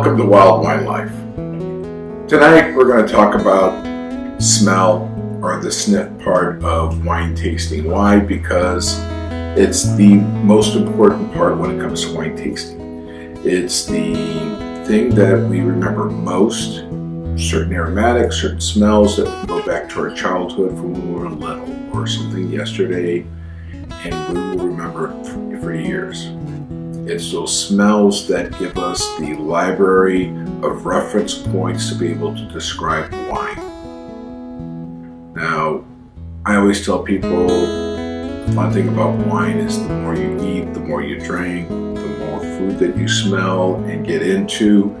Welcome to Wild Wine Life. Tonight we're going to talk about smell, or the sniff part of wine tasting. Why? Because it's the most important part when it comes to wine tasting. It's the thing that we remember most, certain aromatics, certain smells that can go back to our childhood from when we were little, or something yesterday, and we will remember it for years. It's those smells that give us the library of reference points to be able to describe wine. Now, I always tell people the fun thing about wine is the more you eat, the more you drink, the more food that you smell and get into,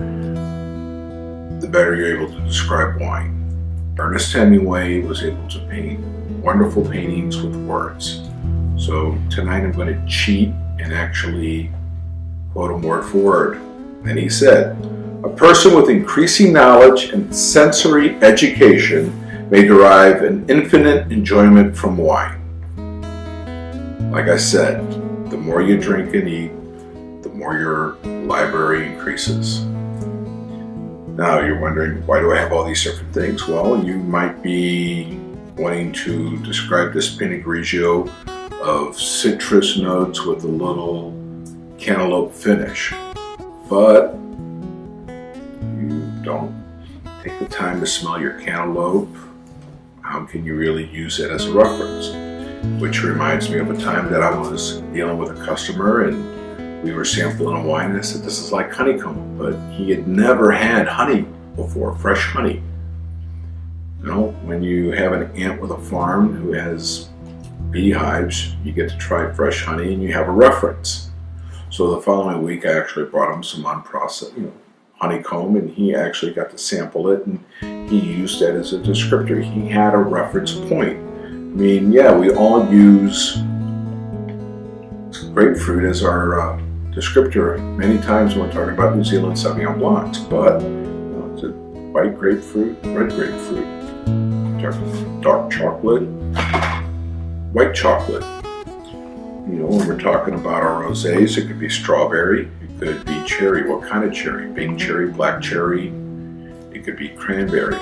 the better you're able to describe wine. Ernest Hemingway was able to paint wonderful paintings with words. So tonight I'm going to cheat and actually quote him word for word. And he said, "A person with increasing knowledge and sensory education may derive an infinite enjoyment from wine." Like I said, the more you drink and eat, the more your library increases. Now you're wondering, why do I have all these different things? Well, you might be wanting to describe this Pinot Grigio of citrus notes with a little cantaloupe finish, but you don't take the time to smell your cantaloupe. How can you really use it as a reference? Which reminds me of a time that I was dealing with a customer and we were sampling a wine, and I said, "This is like honeycomb," but he had never had honey before, fresh honey. You know, when you have an aunt with a farm who has beehives, you get to try fresh honey and you have a reference. So the following week, I actually brought him some unprocessed, honeycomb, and he actually got to sample it, and he used that as a descriptor. He had a reference point. I mean, yeah, we all use grapefruit as our descriptor many times when we're talking about New Zealand Sauvignon Blancs, but it's a white grapefruit, red grapefruit, dark chocolate, white chocolate. When we're talking about our rosés, it could be strawberry, it could be cherry. What kind of cherry? Pink cherry, black cherry, it could be cranberry.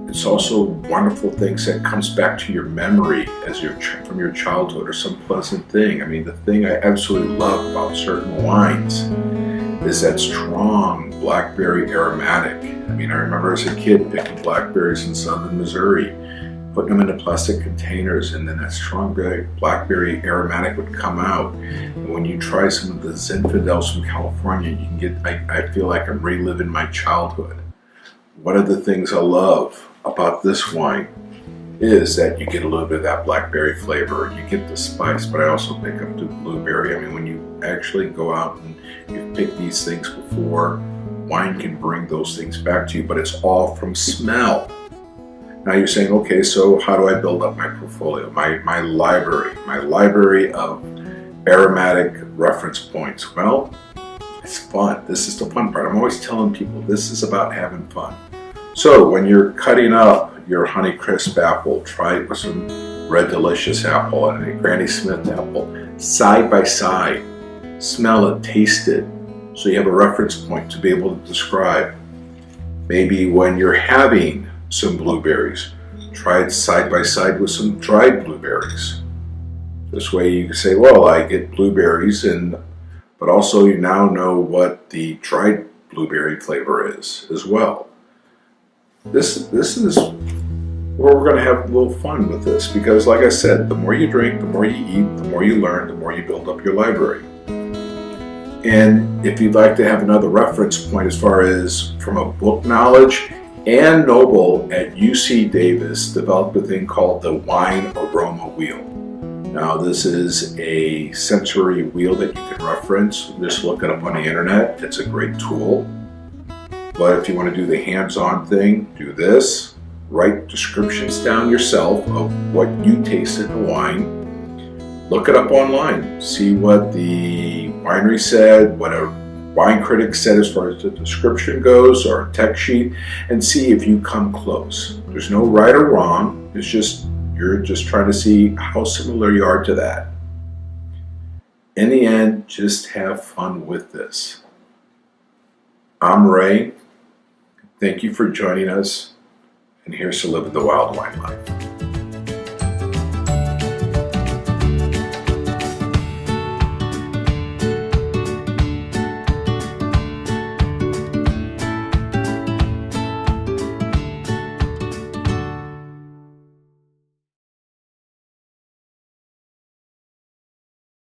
It's also wonderful things that comes back to your memory from your childhood, or some pleasant thing. I mean, the thing I absolutely love about certain wines is that strong blackberry aromatic. I mean, I remember as a kid picking blackberries in southern Missouri, putting them into plastic containers, and then that strong blackberry aromatic would come out. And when you try some of the Zinfandels from California, you can get, I feel like I'm reliving my childhood. One of the things I love about this wine is that you get a little bit of that blackberry flavor, you get the spice, but I also pick up the blueberry. I mean, when you actually go out and you've picked these things before, wine can bring those things back to you, but it's all from smell. Now you're saying, okay, so how do I build up my portfolio, my library of aromatic reference points? Well, it's fun. This is the fun part. I'm always telling people this is about having fun. So when you're cutting up your Honeycrisp apple, try it with some Red Delicious apple and a Granny Smith apple, side by side. Smell it, taste it, so you have a reference point to be able to describe. Maybe when you're having some blueberries, try it side by side with some dried blueberries. This way you can say, well, I get blueberries, but also you now know what the dried blueberry flavor is as well. This is where we're going to have a little fun with this, because like I said, the more you drink, the more you eat, the more you learn, the more you build up your library. And if you'd like to have another reference point as far as from a book knowledge, Ann Noble at UC Davis developed a thing called the Wine Aroma Wheel. Now this is a sensory wheel that you can reference. Just look it up on the internet. It's a great tool. But if you want to do the hands-on thing, do this. Write descriptions down yourself of what you tasted in the wine. Look it up online. See what the winery said, what a wine critic said as far as the description goes, or a text sheet, and see if you come close. There's no right or wrong. It's just, you're just trying to see how similar you are to that. In the end, just have fun with this. I'm Ray. Thank you for joining us, and here's to living the wild wine life.